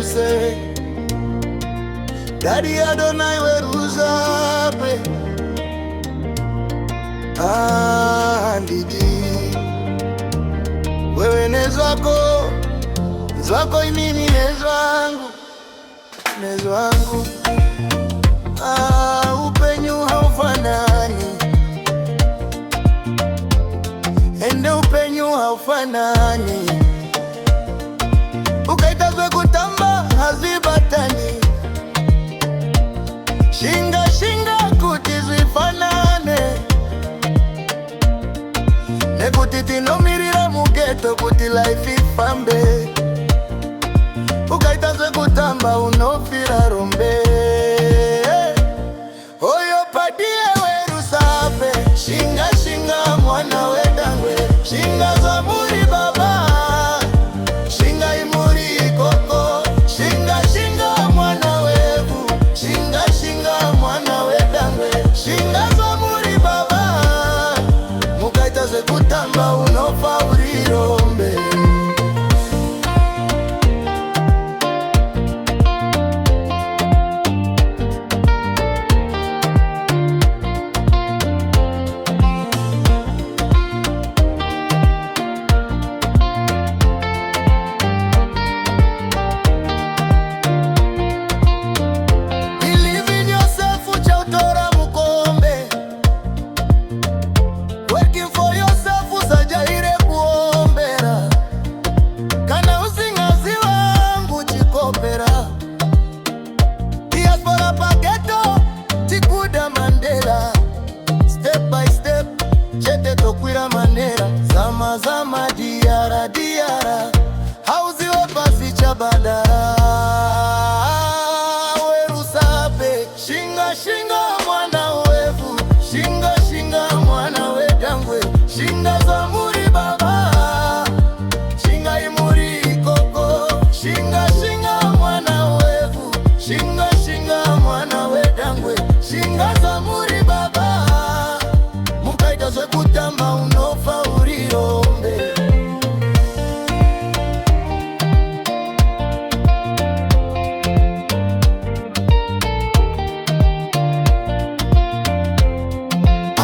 weruse Daddy Adonai weruzape Ndidi wewe nezwako imini nezwangu upenyu haufanani ende upenyu haufanani ukaitazwe kutamba hazibatani shinga kuti zifanane nekuti tinomirira mugeto kuti life ifambe ukaitazwe kutamba unofira rombe oyo padie werusape shinga mwana wedangwe shinga za muri baba shinga imuri ikoko shinga mwana wevu shinga mwana wedangwe shinga za muri baba mukaitazwe kutamba unofa urirombe Zama diara hauziwe pasi cha bandara werusape shinga mwana wevu shinga mwana wedangwe shinga za muri baba shinga imuri ikoko shinga mwana wevu shinga mwana wedangwe shinga za muri baba mukaitazwe kutamba unofa urirombe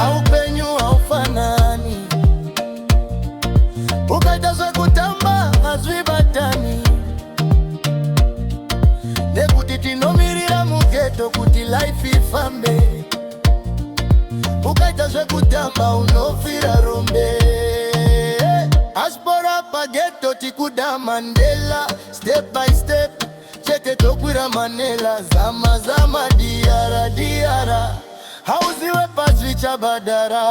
aupenyu haufanani ukaitazwe kutamba hazwibatani nekuti tinomirira mugeto kuti life ifambe ukaitazwe kutamba unofira rombe aspora pageto tikuda Mandela step by step cheke tokwira manela zama diara hauziwe paswi cha badara